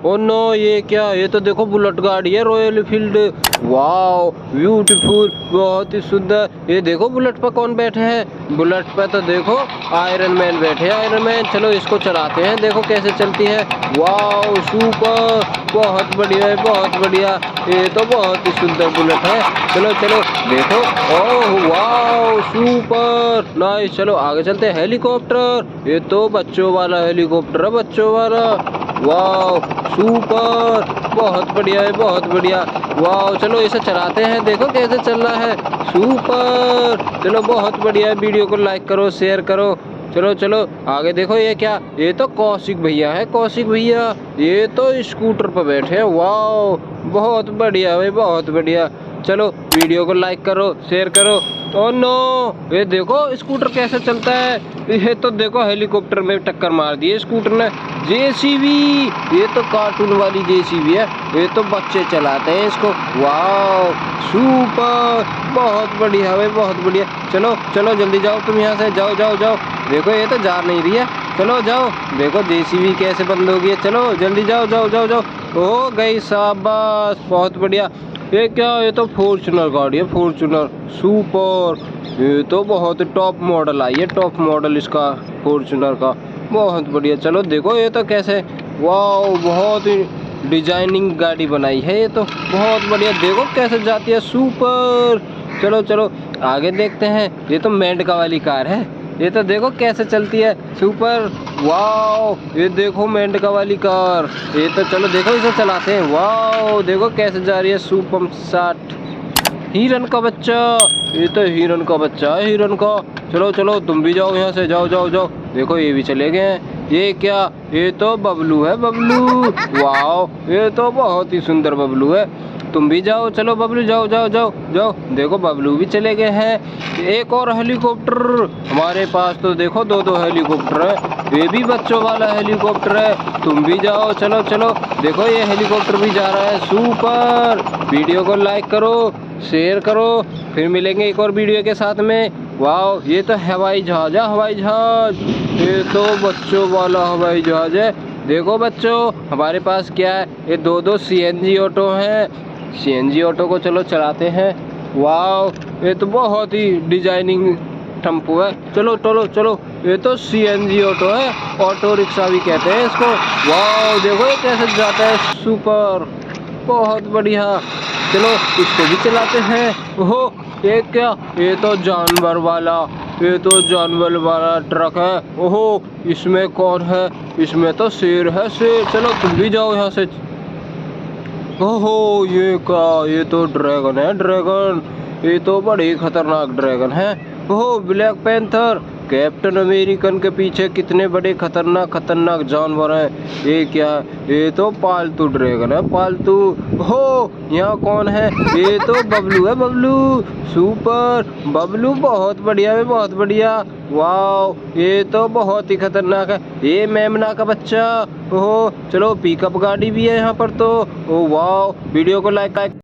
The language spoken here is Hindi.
ओ नो, ये क्या, ये तो देखो बुलेट गाड़ी है, रॉयल एनफील्ड। वाओ ब्यूटीफुल, बहुत ही सुंदर। ये देखो बुलेट पर कौन बैठे हैं, बुलेट पर तो देखो आयरन मैन बैठे हैं, आयरन मैन। चलो इसको चलाते हैं, देखो कैसे चलती है। वाओ सुपर, बहुत बढ़िया है, बहुत बढ़िया। ये तो बहुत ही सुंदर बुलेट है। चलो चलो देखो, ओह वाओ सुपर नाइस। चलो आगे चलते हैं। हेलीकॉप्टर, ये तो बच्चों वाला हेलीकॉप्टर है, बच्चों वाला। वाओ सुपर, बहुत बढ़िया है, बहुत बढ़िया। वाओ चलो इसे चलाते हैं, देखो कैसे चल रहा है। सुपर, चलो बहुत बढ़िया है। वीडियो को लाइक करो, शेयर करो। चलो चलो आगे देखो, ये क्या, ये तो कौशिक भैया है, कौशिक भैया। ये तो स्कूटर पर बैठे हैं। वाओ बहुत बढ़िया भाई, बहुत बढ़िया। चलो वीडियो को लाइक करो, शेयर करो। ओ नो, ये देखो स्कूटर कैसे चलता है। ये तो देखो हेलीकॉप्टर में टक्कर मार दी है स्कूटर ने। जेसीबी, ये तो कार्टून वाली जेसीबी है, ये तो बच्चे चलाते हैं इसको। वाओ सुपर, बहुत बढ़िया भाई, बहुत बढ़िया। चलो चलो जल्दी जाओ, तुम यहाँ से जाओ जाओ जाओ। देखो ये तो जा नहीं रही है, चलो जाओ। देखो जेसीबी कैसे बंद हो गई है, चलो जल्दी जाओ जाओ जाओ जाओ। हो गई, शाबाश, बहुत बढ़िया। ये क्या, ये तो फॉर्च्यूनर गाड़ी है, फॉर्च्यूनर सुपर। ये तो बहुत टॉप मॉडल आई है, टॉप मॉडल इसका फॉर्च्यूनर का, बहुत बढ़िया। चलो देखो ये तो कैसे, वाओ बहुत ही डिजाइनिंग गाड़ी बनाई है ये तो, बहुत बढ़िया। देखो कैसे जाती है, सुपर। चलो चलो आगे देखते हैं। ये तो मेंढका वाली कार है, ये तो देखो कैसे चलती है, सुपर। वाओ ये देखो मेंढका वाली कार। ये तो चलो देखो इसे चलाते हैं। वाओ देखो कैसे जा रही है, सुपर शॉट। हिरन का बच्चा, ये तो हिरन का बच्चा है, हिरन का। चलो चलो तुम भी जाओ यहाँ से, जाओ जाओ जाओ। देखो ये भी चले गए हैं। ये क्या, ये तो बबलू है, बबलू। वाओ ये तो बहुत ही सुंदर बबलू है। तुम भी जाओ, चलो बबलू जाओ जाओ जाओ जाओ। देखो बबलू भी चले गए हैं। एक और हेलीकॉप्टर हमारे पास, तो देखो दो दो हेलीकॉप्टर है। ये भी बच्चों वाला हेलीकॉप्टर है, तुम भी जाओ, चलो चलो। देखो ये हेलीकॉप्टर भी जा रहा है, सुपर। वीडियो को लाइक करो, शेयर करो। फिर मिलेंगे एक और वीडियो के साथ में। वाओ ये तो हवाई जहाज है, हवाई जहाज। ये तो बच्चों वाला हवाई जहाज है। देखो बच्चों हमारे पास क्या है, ये दो दो सीएनजी ऑटो हैं। सीएनजी ऑटो को चलो चलाते हैं। वाओ ये तो बहुत ही डिजाइनिंग टेम्पो है। चलो चलो चलो, ये तो सीएनजी ऑटो है, ऑटो रिक्शा भी कहते हैं इसको। वाओ देखो ये कैसे जाता है, सुपर, बहुत बढ़िया। चलो इसको भी चलाते हैं। ओहो ये क्या, ये तो जानवर वाला, ये तो जानवर वाला ट्रक है। ओहो इसमें कौन है, इसमें तो शेर है, शेर। चलो तुम भी जाओ यहाँ से। ओहो ये क्या, ये तो ड्रैगन है, ड्रैगन। ये तो बड़ी खतरनाक ड्रैगन है। ओहो ब्लैक पैंथर, कैप्टन अमेरिकन के पीछे कितने बड़े खतरनाक खतरनाक जानवर हैं। ये क्या, ये तो पालतू ड्रैगन है, पालतू। हो यहाँ कौन है, ये तो बबलू है, बबलू। सुपर बबलू, बहुत बढ़िया है, बहुत बढ़िया। वाओ ये तो बहुत ही खतरनाक है, ये मेमना का बच्चा। ओहो चलो पिकअप गाड़ी भी है यहाँ पर तो। ओ वाओ, वीडियो को लाइक